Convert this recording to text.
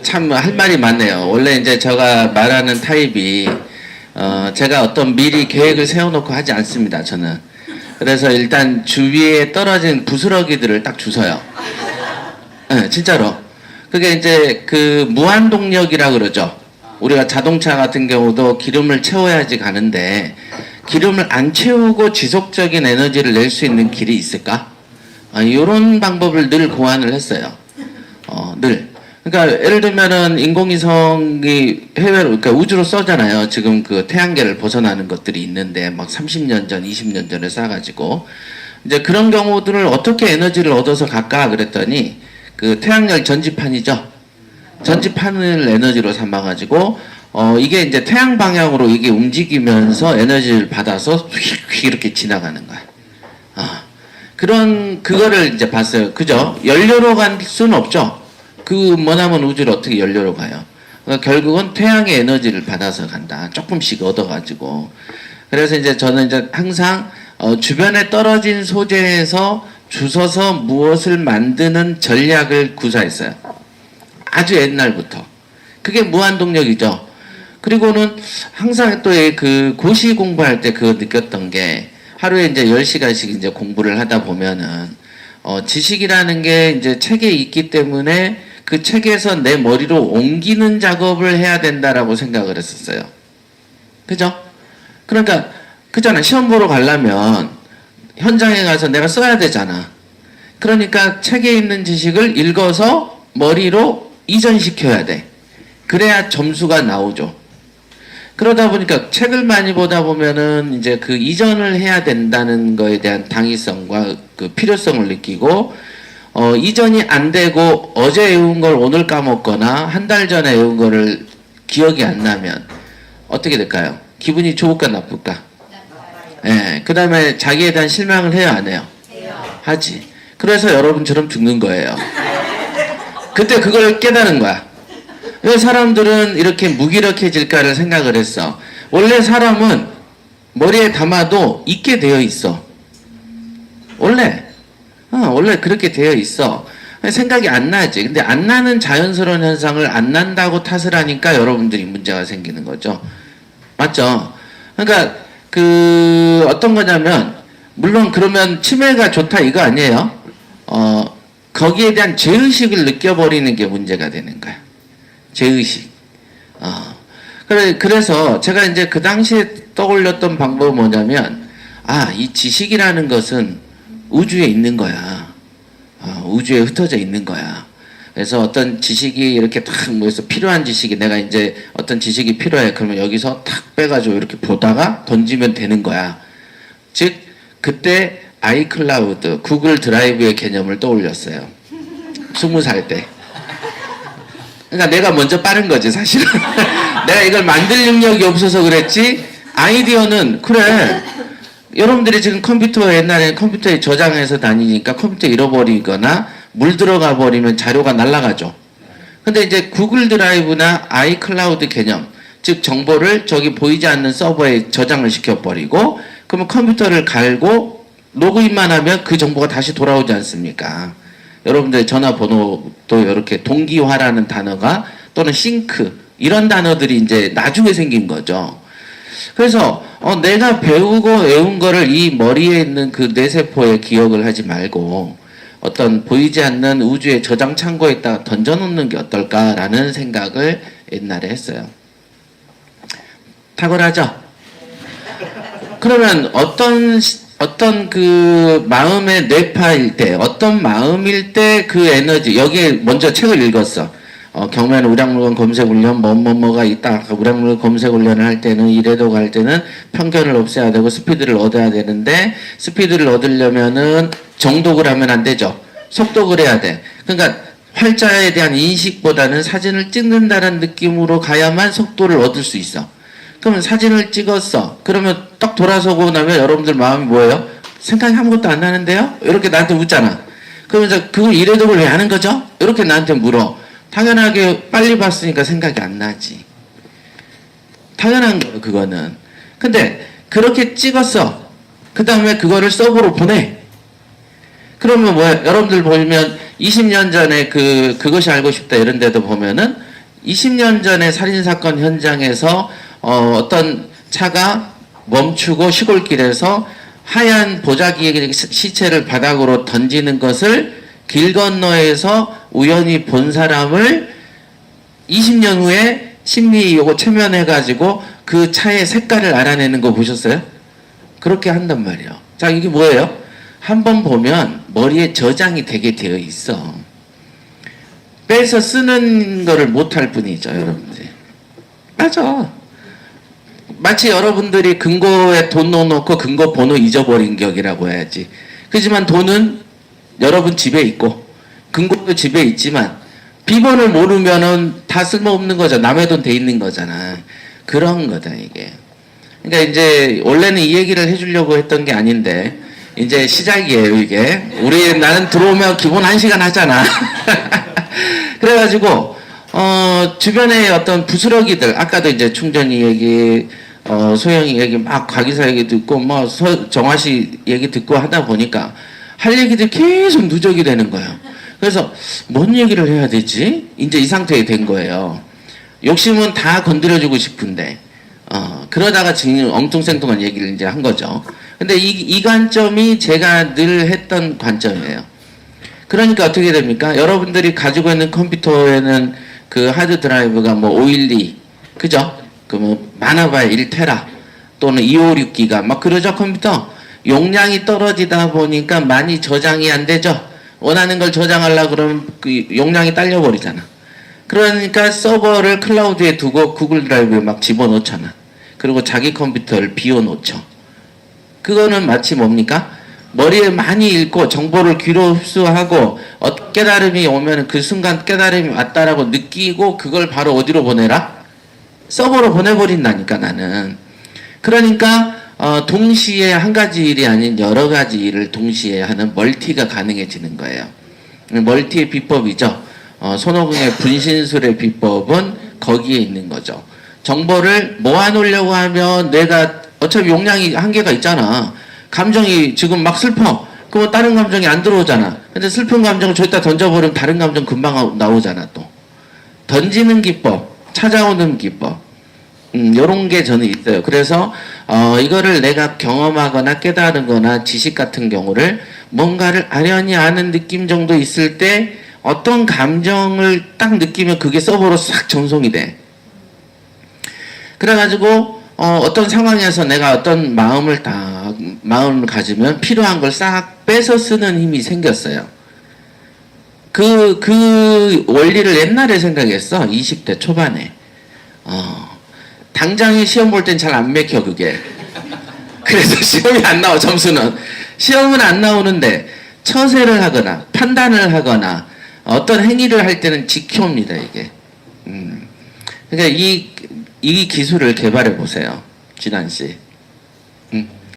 참 할 말이 많네요. 원래 이제 제가 말하는 타입이 제가 어떤 미리 계획을 세워놓고 하지 않습니다. 저는. 그래서 일단 주위에 떨어진 부스러기들을 딱 주워요. 네, 진짜로. 그게 이제 무한동력이라 그러죠. 우리가 자동차 같은 경우도 기름을 채워야지 가는데 기름을 안 채우고 지속적인 에너지를 낼 수 있는 길이 있을까? 이런 방법을 늘 고안을 했어요. 늘. 그러니까 예를 들면은 인공위성이 해외로, 그러니까 우주로 쏘잖아요. 지금 태양계를 벗어나는 것들이 있는데 막 30년 전, 20년 전에 쏴가지고 이제 그런 경우들을 어떻게 에너지를 얻어서 갈까 그랬더니 태양열 전지판이죠. 전지판을 에너지로 삼아가지고 이게 이제 태양 방향으로 이게 움직이면서 에너지를 받아서 휙 이렇게 지나가는 거야. 그거를 이제 봤어요. 그죠? 연료로 갈 수는 없죠. 머나먼 우주를 어떻게 연료로 가요? 그러니까 결국은 태양의 에너지를 받아서 간다. 조금씩 얻어가지고. 그래서 이제 저는 이제 항상 주변에 떨어진 소재에서 주워서 무엇을 만드는 전략을 구사했어요. 아주 옛날부터. 그게 무한동력이죠. 그리고는 항상 또 고시 공부할 때 그거 느꼈던 게 하루에 이제 10시간씩 이제 공부를 하다 보면은 지식이라는 게 이제 책에 있기 때문에 그 책에서 내 머리로 옮기는 작업을 해야 된다라고 생각을 했었어요. 그죠? 그러니까 그잖아. 시험 보러 가려면 현장에 가서 내가 써야 되잖아. 그러니까 책에 있는 지식을 읽어서 머리로 이전시켜야 돼. 그래야 점수가 나오죠. 그러다 보니까 책을 많이 보다 보면은 이제 이전을 해야 된다는 거에 대한 당위성과 필요성을 느끼고 이전이 안 되고 어제 외운 걸 오늘 까먹거나 한 달 전에 외운 거를 기억이 안 나면 어떻게 될까요? 기분이 좋을까 나쁠까? 예, 그 다음에 자기에 대한 실망을 해요 안 해요? 하지. 그래서 여러분처럼 죽는 거예요. 그때 그걸 깨달은 거야. 왜 사람들은 이렇게 무기력해질까를 생각을 했어. 원래 사람은 머리에 담아도 잊게 되어 있어. 원래 그렇게 되어 있어. 생각이 안 나지. 근데 안 나는 자연스러운 현상을 안 난다고 탓을 하니까 여러분들이 문제가 생기는 거죠. 맞죠? 그러니까 어떤 거냐면 물론 그러면 치매가 좋다 이거 아니에요. 거기에 대한 죄의식을 느껴버리는 게 문제가 되는 거야. 죄의식. 그래서 제가 이제 그 당시에 떠올렸던 방법은 뭐냐면 이 지식이라는 것은 우주에 있는 거야. 우주에 흩어져 있는 거야. 그래서 어떤 지식이 이렇게 탁 모여서 필요한 지식이 내가 이제 어떤 지식이 필요해. 그러면 여기서 탁 빼가지고 이렇게 보다가 던지면 되는 거야. 즉 그때 아이클라우드, 구글 드라이브의 개념을 떠올렸어요. 20살 때. 그러니까 내가 먼저 빠른 거지 사실은. 내가 이걸 만들 능력이 없어서 그랬지 아이디어는 그래. 여러분들이 지금 옛날에 컴퓨터에 저장해서 다니니까 컴퓨터 잃어버리거나 물 들어가 버리면 자료가 날아가죠. 근데 이제 구글 드라이브나 아이클라우드 개념, 즉 정보를 저기 보이지 않는 서버에 저장을 시켜버리고 그러면 컴퓨터를 갈고 로그인만 하면 그 정보가 다시 돌아오지 않습니까? 여러분들 전화번호도 이렇게 동기화라는 단어가 또는 싱크 이런 단어들이 이제 나중에 생긴 거죠. 그래서 내가 배우고 외운 거를 이 머리에 있는 뇌세포에 기억을 하지 말고 어떤 보이지 않는 우주의 저장 창고에다가 던져놓는 게 어떨까라는 생각을 옛날에 했어요. 탁월하죠? 그러면 어떤 마음의 뇌파일 때, 어떤 마음일 때 에너지, 여기에 먼저 책을 읽었어. 경면 우량물건 검색 훈련 뭐가 있다. 우량물건 검색 훈련을 할 때는 이래도 갈 때는 편견을 없애야 되고 스피드를 얻어야 되는데 스피드를 얻으려면은 정독을 하면 안 되죠. 속독을 해야 돼. 그러니까 활자에 대한 인식보다는 사진을 찍는다는 느낌으로 가야만 속도를 얻을 수 있어. 그러면 사진을 찍었어. 그러면 딱 돌아서고 나면 여러분들 마음이 뭐예요? 생각이 아무것도 안 나는데요? 이렇게 나한테 묻잖아. 그러면서 그걸 이래독을 왜 하는 거죠? 이렇게 나한테 물어. 당연하게 빨리 봤으니까 생각이 안 나지. 당연한 거예요, 그거는. 근데 그렇게 찍었어. 그 다음에 그거를 서버로 보내. 그러면 뭐야? 여러분들 보면 20년 전에 그것이 알고 싶다 이런 데도 보면은 20년 전에 살인사건 현장에서 어떤 차가 멈추고 시골길에서 하얀 보자기의 시체를 바닥으로 던지는 것을 길 건너에서 우연히 본 사람을 20년 후에 심리 요거 최면해가지고 그 차의 색깔을 알아내는 거 보셨어요? 그렇게 한단 말이에요. 자, 이게 뭐예요? 한번 보면 머리에 저장이 되게 되어 있어. 빼서 쓰는 거를 못할 뿐이죠, 여러분들. 맞아. 마치 여러분들이 금고에 돈 넣어놓고 금고 번호 잊어버린 격이라고 해야지. 그렇지만 돈은 여러분 집에 있고 금고도 집에 있지만 비번을 모르면은 다 쓸모없는 거죠. 남의 돈 돼 있는 거잖아. 그런 거다 이게. 그러니까 이제 원래는 이 얘기를 해주려고 했던 게 아닌데 이제 시작이에요 이게. 나는 들어오면 기본 1시간 하잖아. 그래가지고 주변에 어떤 부스러기들 아까도 이제 충전이 얘기 소영이 얘기 막 과기사 얘기 듣고 뭐 정화씨 얘기 듣고 하다 보니까 할 얘기들이 계속 누적이 되는 거예요. 그래서 뭔 얘기를 해야 되지? 이제 이 상태에 된 거예요. 욕심은 다 건드려주고 싶은데 그러다가 지금 엉뚱생뚱한 얘기를 이제 한 거죠. 근데 이 관점이 제가 늘 했던 관점이에요. 그러니까 어떻게 됩니까? 여러분들이 가지고 있는 컴퓨터에는 그 하드 드라이브가 뭐 512 그죠? 그 뭐 많아봐야 1테라 또는 256기가 막 그러죠 컴퓨터. 용량이 떨어지다 보니까 많이 저장이 안 되죠. 원하는 걸 저장하려고 그러면 그 용량이 딸려버리잖아. 그러니까 서버를 클라우드에 두고 구글 드라이브에 막 집어넣잖아. 그리고 자기 컴퓨터를 비워놓죠. 그거는 마치 뭡니까? 머리에 많이 읽고 정보를 귀로 흡수하고 깨달음이 오면 그 순간 깨달음이 왔다라고 느끼고 그걸 바로 어디로 보내라? 서버로 보내버린다니까 나는. 그러니까 동시에 한 가지 일이 아닌 여러 가지 일을 동시에 하는 멀티가 가능해지는 거예요. 멀티의 비법이죠. 손오공의 분신술의 비법은 거기에 있는 거죠. 정보를 모아놓으려고 하면 내가 어차피 용량이 한계가 있잖아. 감정이 지금 막 슬퍼. 그러면 다른 감정이 안 들어오잖아. 근데 슬픈 감정을 저기다 던져버리면 다른 감정 금방 나오잖아 또. 던지는 기법, 찾아오는 기법. 요런 게 저는 있어요. 그래서 이거를 내가 경험하거나 깨달은거나 지식 같은 경우를 뭔가를 아련히 아는 느낌 정도 있을 때 어떤 감정을 딱 느끼면 그게 서버로 싹 전송이 돼. 그래가지고 어떤 상황에서 내가 어떤 마음을 가지면 필요한 걸 싹 빼서 쓰는 힘이 생겼어요. 그 원리를 옛날에 생각했어. 20대 초반에. 당장에 시험 볼 땐 잘 안 맥혀 그게. 그래서 시험이 안 나와 점수는. 시험은 안 나오는데 처세를 하거나 판단을 하거나 어떤 행위를 할 때는 지켜옵니다 이게. 그러니까 이 기술을 개발해 보세요 진한 씨.